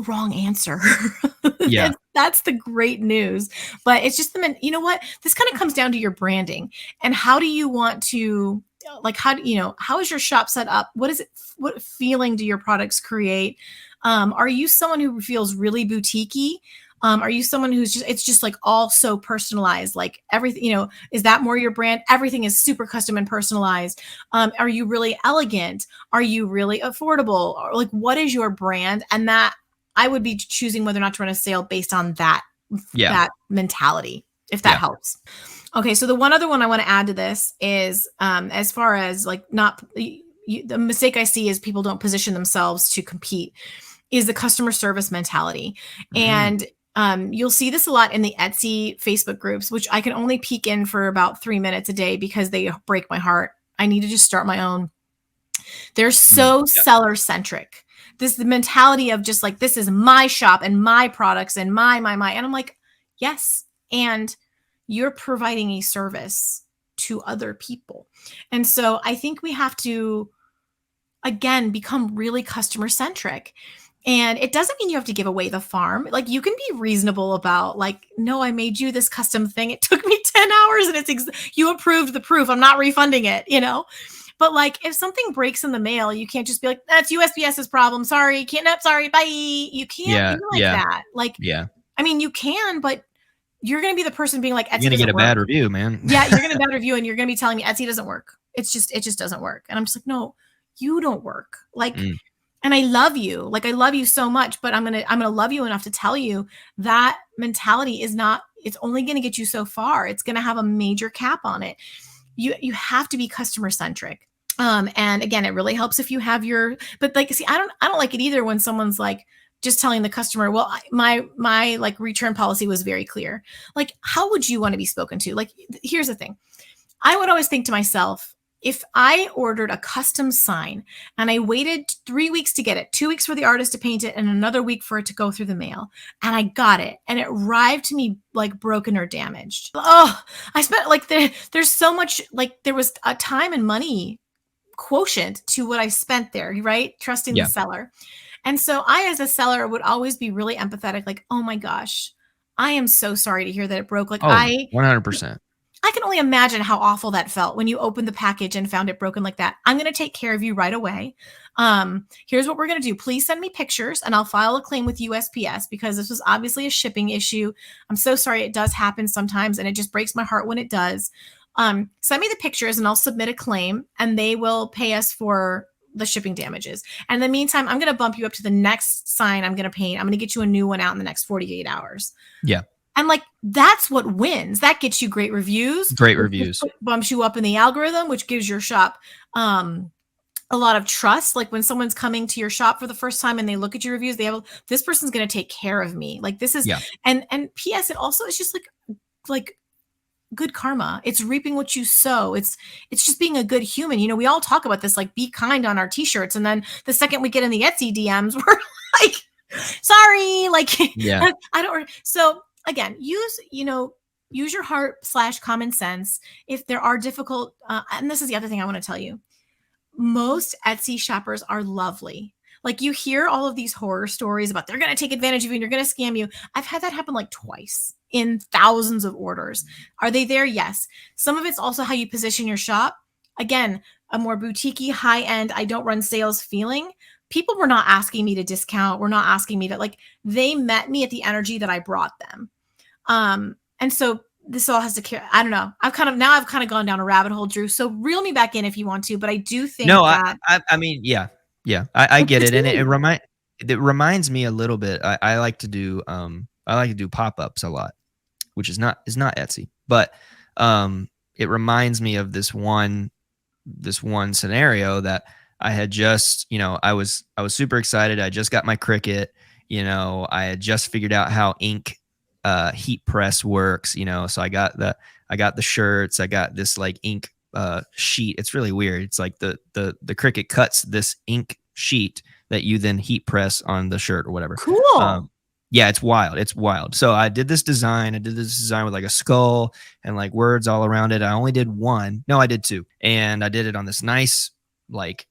wrong answer. yeah, That's the great news. But it's just you know what? This kind of comes down to your branding and how do you want to, like, how is your shop set up? What feeling do your products create? Are you someone who feels really boutiquey? Are you someone it's just like all so personalized, like everything, is that more your brand? Everything is super custom and personalized. Are you really elegant? Are you really affordable? Or like, what is your brand? And that I would be choosing whether or not to run a sale based on yeah, that mentality, if that yeah. helps. Okay, so the one other one I want to add to this is, as far as like not the mistake I see is people don't position themselves to compete, is the customer service mentality. Mm, And you'll see this a lot in the Etsy Facebook groups, which I can only peek in for about 3 minutes a day because they break my heart. I need to just start my own. They're so yeah, seller centric. The mentality of just like, this is my shop and my products and my. And I'm like, yes. And you're providing a service to other people. And so I think we have to, again, become really customer centric. And it doesn't mean you have to give away the farm. Like, you can be reasonable about, like, no, I made you this custom thing. It took me 10 hours and you approved the proof. I'm not refunding it, you know? But like, if something breaks in the mail, you can't just be like, that's USPS's problem. Sorry. Can't, nope, sorry. Bye. You can't Yeah, be like yeah, that. Like, yeah. I mean, you can, but you're going to be the person being like, You're Etsy gonna get doesn't a work. bad review, man. Yeah, you're going to bad review and you're going to be telling me Etsy doesn't work. It just doesn't work. And I'm just like, no, you don't work. Like, Mm, and I love you. Like, I love you so much, but I'm going to love you enough to tell you that mentality is not, it's only going to get you so far. It's going to have a major cap on it. You have to be customer centric. And again, it really helps if you have but like, see, I don't like it either when someone's like just telling the customer, well, my like return policy was very clear. Like, how would you want to be spoken to? Like, here's the thing. I would always think to myself, if I ordered a custom sign and I waited 3 weeks to get it, 2 weeks for the artist to paint it, and another week for it to go through the mail, and I got it, and it arrived to me like broken or damaged. Oh, I spent like there's so much, like, there was a time and money quotient to what I spent there, right? Trusting the yeah. seller. And so I, as a seller, would always be really empathetic, like, oh my gosh, I am so sorry to hear that it broke. Like, Oh, 100%. I can only imagine how awful that felt when you opened the package and found it broken like that. I'm going to take care of you right away. Here's what we're going to do. Please send me pictures and I'll file a claim with USPS because this was obviously a shipping issue. I'm so sorry. It does happen sometimes and it just breaks my heart when it does. Send me the pictures and I'll submit a claim and they will pay us for the shipping damages. And in the meantime, I'm going to bump you up to the next sign I'm going to paint. I'm going to get you a new one out in the next 48 hours. Yeah. And like, that's what wins. That gets you great reviews. Great reviews. Bumps you up in the algorithm, which gives your shop a lot of trust. Like, when someone's coming to your shop for the first time and they look at your reviews, this person's going to take care of me. Like, this is, Yeah. and PS, it also is just like good karma. It's reaping what you sow. It's just being a good human. You know, we all talk about this, like, be kind on our t-shirts. And then the second we get in the Etsy DMs, we're like, sorry, like, Yeah. I don't. So again, use your heart/common sense. If there are difficult, and this is the other thing I want to tell you, most Etsy shoppers are lovely. Like, you hear all of these horror stories about they're going to take advantage of you and you're going to scam you. I've had that happen like twice in thousands of orders. Are they there? Yes. Some of it's also how you position your shop. Again, a more boutique-y, high-end, I don't run sales feeling. People were not asking me to discount. Were not asking me to, like, they met me at the energy that I brought them. And so this all has to care. I don't know. I've kind of gone down a rabbit hole, Drew. So reel me back in if you want to, but I do think No, that I mean, yeah, yeah, I get it, and it reminds me a little bit. I like to do pop-ups a lot, which is not Etsy, but it reminds me of this one scenario that I had just, I was super excited. I just got my Cricut. I had just figured out how ink heat press works. So I got the shirts. I got this like ink sheet. It's really weird. It's like the Cricut cuts this ink sheet that you then heat press on the shirt or whatever. cool. Yeah, it's wild. It's wild. So I did this design. With like a skull and like words all around it. I only did one. No, I did two. And I did it on this nice, like,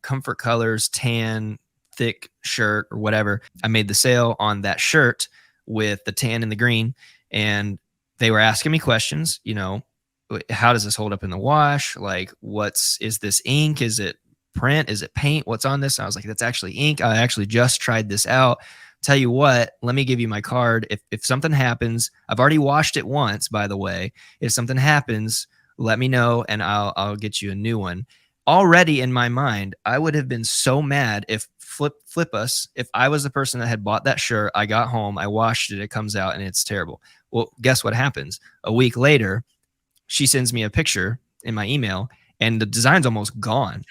comfort colors, tan, thick shirt or whatever. I made the sale on that shirt with the tan and the green. And they were asking me questions, how does this hold up in the wash? Like, is this ink? Is it print? Is it paint? What's on this? And I was like, that's actually ink. I actually just tried this out. Tell you what, let me give you my card. If something happens, I've already washed it once, by the way. If something happens, let me know and I'll get you a new one. Already in my mind, I would have been so mad if if I was the person that had bought that shirt, I got home, I washed it, it comes out and it's terrible. Well, guess what happens? A week later, she sends me a picture in my email and the design's almost gone.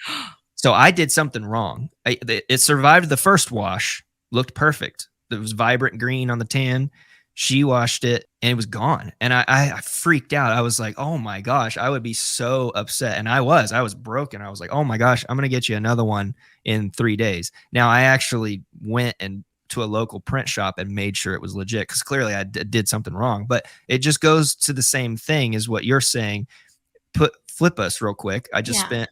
So I did something wrong. It survived the first wash. Looked perfect. It was vibrant green on the tan. She washed it and it was gone. And I freaked out. I was like, oh my gosh, I would be so upset. And I was broken. I was like, oh my gosh, I'm going to get you another one in 3 days. Now I actually went to a local print shop and made sure it was legit because clearly I did something wrong. But it just goes to the same thing as what you're saying. Flip us real quick. I just spent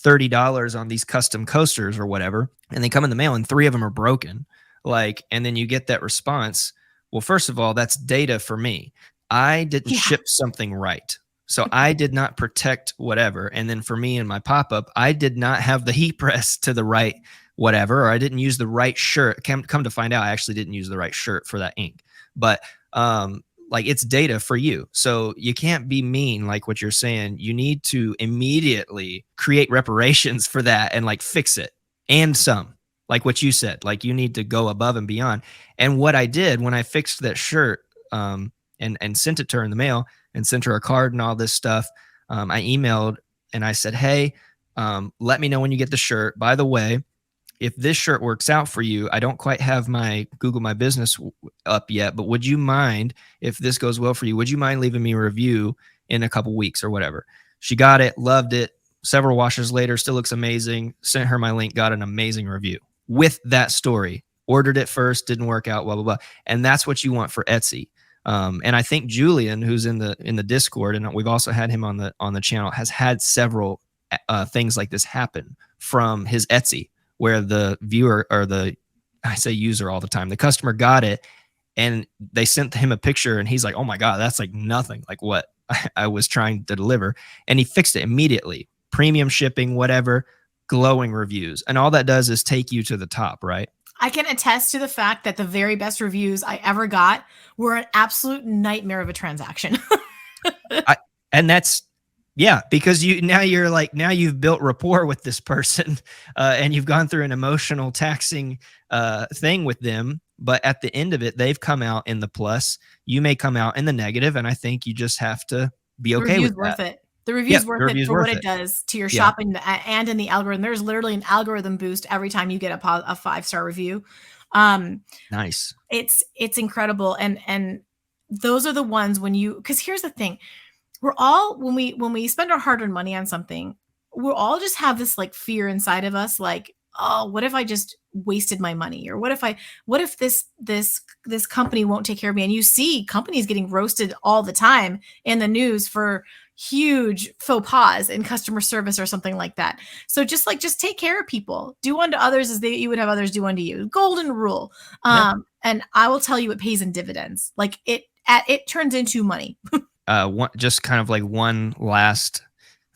$30 on these custom coasters or whatever. and they come in the mail and 3 of them are broken. Like, and then you get that response. Well, first of all, that's data for me. I didn't Yeah. ship something right. So I did not protect whatever. And then for me and my pop-up, I did not have the heat press to the right whatever, or I didn't use the right shirt. Come to find out, I actually didn't use the right shirt for that ink. But like, it's data for you. So you can't be mean, like what you're saying. You need to immediately create reparations for that and like fix it, and some, like what you said. Like, you need to go above and beyond. And what I did when I fixed that shirt, and sent it to her in the mail and sent her a card and all this stuff, I emailed and I said, hey, let me know when you get the shirt. By the way, if this shirt works out for you, I don't quite have my Google My Business up yet, but would you mind, if this goes well for you, would you mind leaving me a review in a couple weeks or whatever? She got it, loved it. Several washes later, still looks amazing. Sent her my link, got an amazing review with that story. Ordered it first, didn't work out, blah, blah, blah. And that's what you want for Etsy. And I think Julian, who's in the Discord, and we've also had him on the channel, has had several things like this happen from his Etsy, where the viewer, or I say user all the time, the customer got it and they sent him a picture and he's like, oh my God, that's like nothing like what I was trying to deliver. And he fixed it immediately. Premium shipping, whatever, glowing reviews. And all that does is take you to the top, right? I can attest to the fact that the very best reviews I ever got were an absolute nightmare of a transaction. And that's, yeah, because now you've built rapport with this person, and you've gone through an emotional taxing thing with them. But at the end of it, they've come out in the plus. You may come out in the negative, and I think you just have to be okay with that. Worth it. The review's worth it for what it does to your shopping and in the algorithm. There's literally an algorithm boost every time you get a 5-star review. Nice. It's incredible. And those are the ones because here's the thing. We're all, when we spend our hard-earned money on something, we'll all just have this like fear inside of us, like, oh, what if I just wasted my money? Or what if this company won't take care of me? And you see companies getting roasted all the time in the news for huge faux pas in customer service or something like that. So just take care of people. Do unto others as you would have others do unto you. Golden rule. And I will tell you, it pays in dividends. Like it turns into money. Just kind of like one last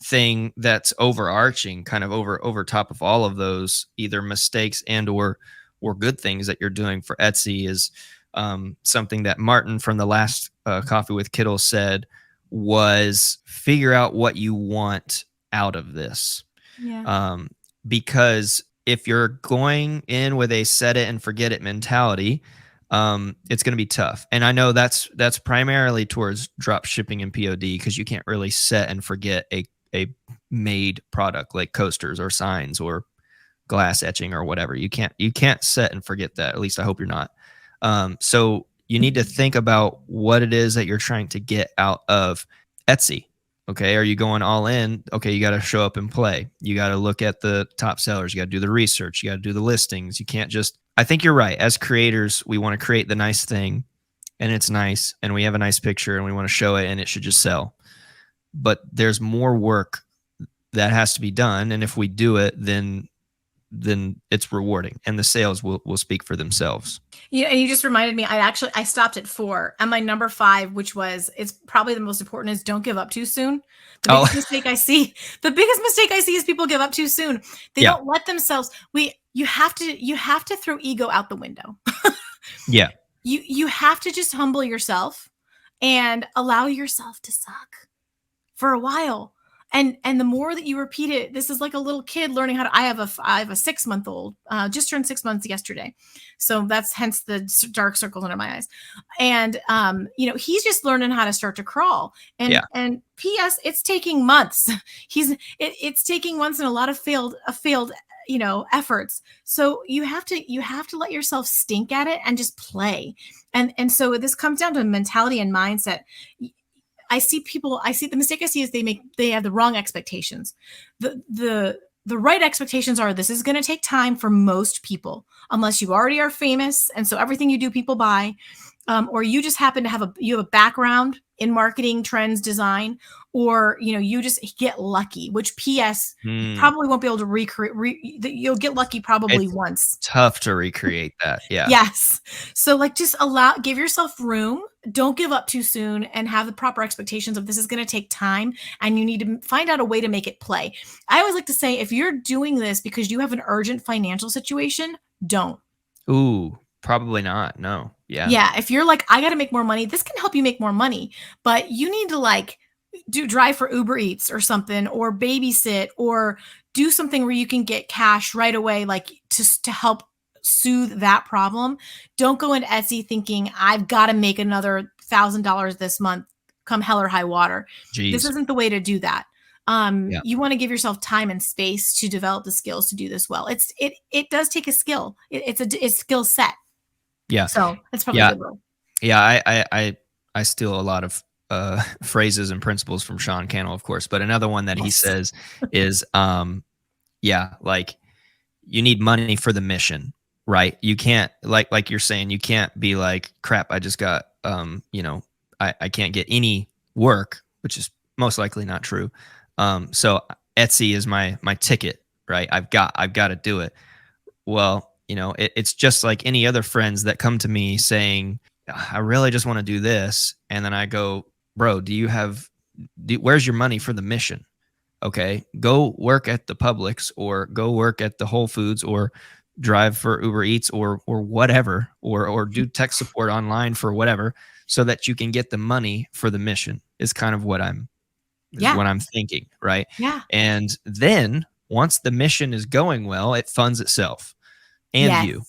thing that's overarching, kind of over top of all of those either mistakes and or good things that you're doing for Etsy, is something that Martin from the last Coffee with Kittl said, was figure out what you want out of this. Yeah. Because if you're going in with a set it and forget it mentality, it's going to be tough. And I know that's primarily towards drop shipping and POD, because you can't really set and forget a made product like coasters or signs or glass etching or whatever. You can't set and forget that. At least I hope you're not. So you need to think about what it is that you're trying to get out of Etsy. Okay. Are you going all in? Okay. You got to show up and play. You got to look at the top sellers. You got to do the research. You got to do the listings. You can't just, I think you're right. As creators, we want to create the nice thing, and it's nice, and we have a nice picture and we want to show it, and it should just sell. But there's more work that has to be done. And if we do it, then it's rewarding, and the sales will speak for themselves. Yeah, and you just reminded me, I stopped at 4, and my number 5, which it's probably the most important, is don't give up too soon. The biggest mistake I see is people give up too soon. They don't let themselves, you have to throw ego out the window. Yeah. You have to just humble yourself and allow yourself to suck for a while. And the more that you repeat it, this is like a little kid learning how to. I have a 6-month-old, just turned 6 months yesterday, so that's hence the dark circles under my eyes. And he's just learning how to start to crawl. And P.S. It's taking months. It's taking months and a lot of failed efforts. So you have to let yourself stink at it and just play. And so this comes down to mentality and mindset. I see the mistake I see is they have the wrong expectations. The right expectations are, this is going to take time for most people, unless you already are famous. And so everything you do, people buy. or you just happen to have a background in marketing, trends, design, or you just get lucky. Which P.S. you Mm. probably won't be able to recreate. You'll get lucky probably It's once. tough to recreate that. Yeah. Yes. So like just give yourself room. Don't give up too soon and have the proper expectations of this is going to take time and you need to find out a way to make it play. I always like to say if you're doing this because you have an urgent financial situation, don't. Ooh, probably not. No. Yeah. Yeah, if you're like I got to make more money, this can help you make more money, but you need to like drive for Uber Eats or something or babysit or do something where you can get cash right away like to help soothe that problem. Don't go into Etsy thinking I've got to make another $1,000 this month come hell or high water. This Jeez. isn't the way to do that. Yeah. You want to give yourself time and space to develop the skills to do this well. It does take a skill. It's skill set. Yeah. So that's probably a Yeah. good rule. Yeah. I steal a lot of phrases and principles from Sean Cannell, of course. But another one that he Yes. says is, yeah, like you need money for the mission, right? You can't like you're saying, you can't be like, crap, I just got I can't get any work, which is most likely not true. So Etsy is my ticket, right? I've got to do it. Well, it's just like any other friends that come to me saying, I really just want to do this. And then I go, bro, where's your money for the mission? Okay, go work at the Publix or go work at the Whole Foods or drive for Uber Eats or whatever, or do tech support online for whatever, so that you can get the money for the mission is kind of Yeah. what I'm thinking, right? Yeah. And then once the mission is going well, it funds itself and Yes. you.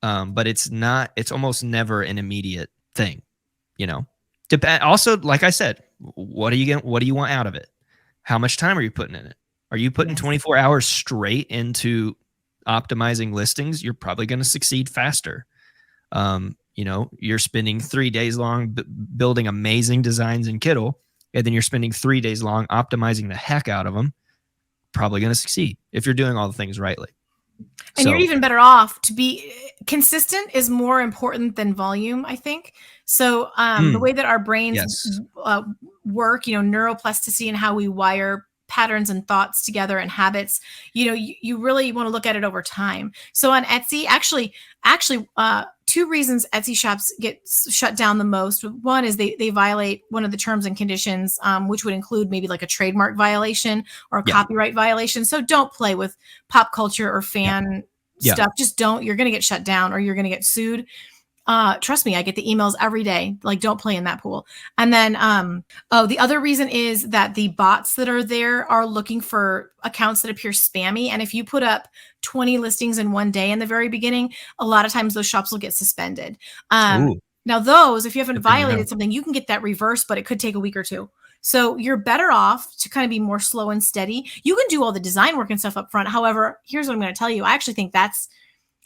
But it's almost never an immediate thing, you know. Also, like I said, what do you want out of it? How much time are you putting in it? Are you putting Yes. 24 hours straight into optimizing listings? You're probably going to succeed faster. You're spending 3 days long building amazing designs in Kittl, and then you're spending 3 days long optimizing the heck out of them. Probably going to succeed if you're doing all the things rightly. And you're even better off to be consistent is more important than volume, I think. So the way that our brains yes. work, neuroplasticity and how we wire patterns and thoughts together and habits, you really want to look at it over time. So on Etsy, actually, two reasons Etsy shops get shut down the most. One is they violate one of the terms and conditions, which would include maybe like a trademark violation or a copyright violation. So don't play with pop culture or fan stuff. Just don't. You're going to get shut down or you're going to get sued. Trust me, I get the emails every day. Like, don't play in that pool. And then, the other reason is that the bots that are there are looking for accounts that appear spammy. And if you put up 20 listings in one day in the very beginning, a lot of times those shops will get suspended. Now those, if you haven't violated something, you can get that reversed, but it could take a week or two. So you're better off to kind of be more slow and steady. You can do all the design work and stuff up front. However, here's what I'm going to tell you. I actually think that's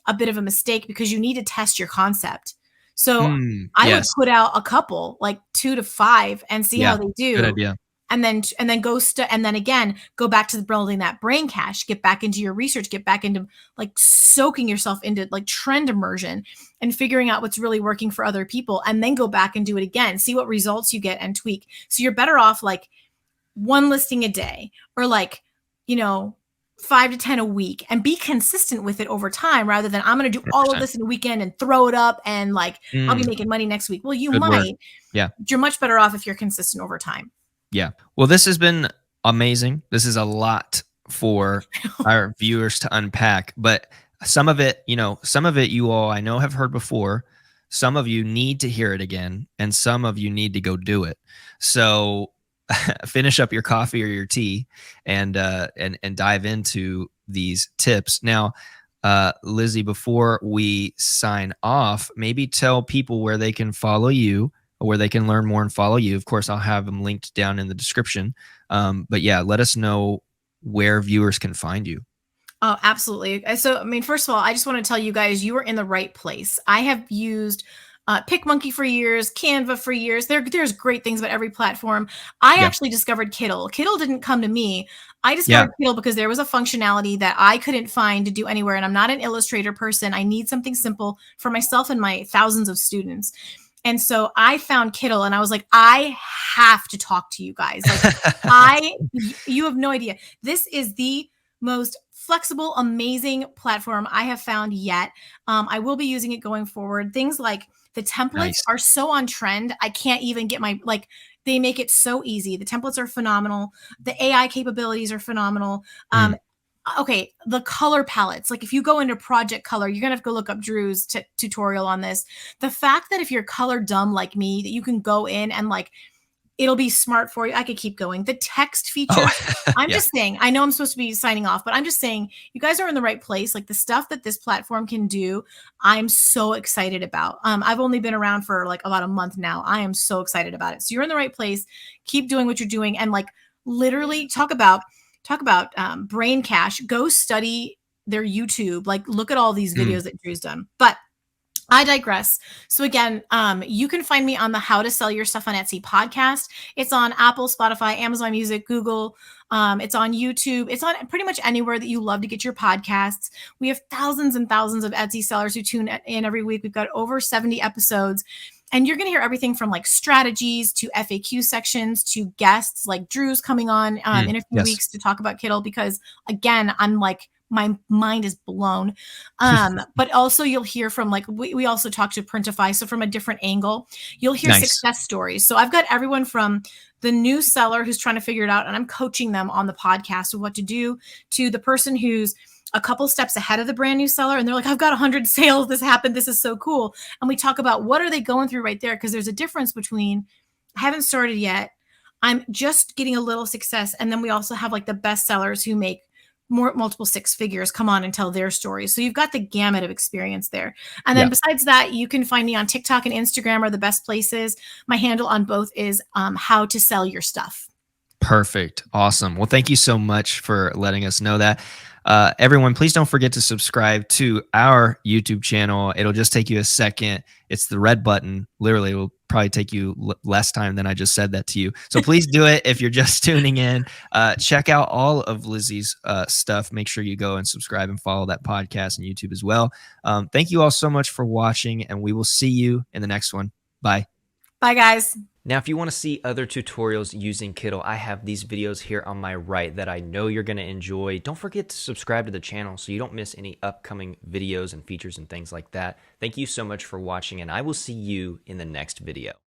a bit of a mistake because you need to test your concept. So I would put out a couple, like 2 to 5, and see how they do. Good idea. And then and then again, go back to building that brain cache, get back into your research, get back into like soaking yourself into like trend immersion and figuring out what's really working for other people. And then go back and do it again, see what results you get and tweak. So you're better off like one listing a day or like, 5 to 10 a week and be consistent with it over time rather than I'm going to do all of this in a weekend and throw it up and like I'll be making money next week. Well, you might. Yeah. You're much better off if you're consistent over time. Yeah. Well, this has been amazing. This is a lot for our viewers to unpack, but some of it you all I know have heard before. Some of you need to hear it again, and some of you need to go do it. So finish up your coffee or your tea and dive into these tips. Now, Lizzie, before we sign off, maybe tell people where they can follow you or where they can learn more and follow you. Of course, I'll have them linked down in the description. But yeah, let us know where viewers can find you. Oh, absolutely. So, first of all, I just want to tell you guys, you are in the right place. I have used PicMonkey for years, Canva for years. There's great things about every platform. I actually discovered Kittl. Kittl didn't come to me. I discovered Kittl because there was a functionality that I couldn't find to do anywhere. And I'm not an Illustrator person. I need something simple for myself and my thousands of students. And so I found Kittl and I was like, I have to talk to you guys. Like, you have no idea. This is the most flexible, amazing platform I have found yet. I will be using it going forward. Things like the templates Nice. are so on trend. I can't even get like, they make it so easy. The templates are phenomenal. The AI capabilities are phenomenal. Mm. Okay, the color palettes. Like if you go into Project Color, you're gonna have to go look up Drew's tutorial on this. The fact that if you're color dumb like me, that you can go in and like it'll be smart for you. I could keep going. The text Oh, features. I'm yeah. just saying. I know I'm supposed to be signing off, but I'm just saying you guys are in the right place. Like the stuff that this platform can do, I'm so excited about. I've only been around for like about a month now. I am so excited about it. So you're in the right place. Keep doing what you're doing, and like literally talk about brain cash. Go study their YouTube. Like look at all these Mm. videos that Drew's done. But I digress. So again, you can find me on the How to Sell Your Stuff on Etsy podcast. It's on Apple, Spotify, Amazon Music, Google. It's on YouTube. It's on pretty much anywhere that you love to get your podcasts. We have thousands and thousands of Etsy sellers who tune in every week. We've got over 70 episodes. And you're going to hear everything from like strategies to FAQ sections to guests like Drew's coming on in a few Yes. weeks to talk about Kittl because, again, I'm like, my mind is blown. But also you'll hear from like, we also talk to Printify. So from a different angle, you'll hear Nice. success stories. So I've got everyone from the new seller who's trying to figure it out and I'm coaching them on the podcast of what to do to the person who's a couple steps ahead of the brand new seller. And they're like, I've got 100 sales. This happened. This is so cool. And we talk about what are they going through right there? Because there's a difference between I haven't started yet. I'm just getting a little success. And then we also have like the best sellers who make multiple six figures come on and tell their stories. So you've got the gamut of experience there. And then Yeah. besides that, you can find me on TikTok and Instagram are the best places. My handle on both is how to sell your stuff. Perfect. Awesome. Well, thank you so much for letting us know that. Everyone, please don't forget to subscribe to our YouTube channel. It'll just take you a second. It's the red button. Literally, it will probably take you less time than I just said that to you. So please do it if you're just tuning in. Check out all of Lizzie's stuff. Make sure you go and subscribe and follow that podcast and YouTube as well. Thank you all so much for watching, and we will see you in the next one. Bye. Bye, guys. Now, if you want to see other tutorials using Kittl, I have these videos here on my right that I know you're going to enjoy. Don't forget to subscribe to the channel so you don't miss any upcoming videos and features and things like that. Thank you so much for watching, and I will see you in the next video.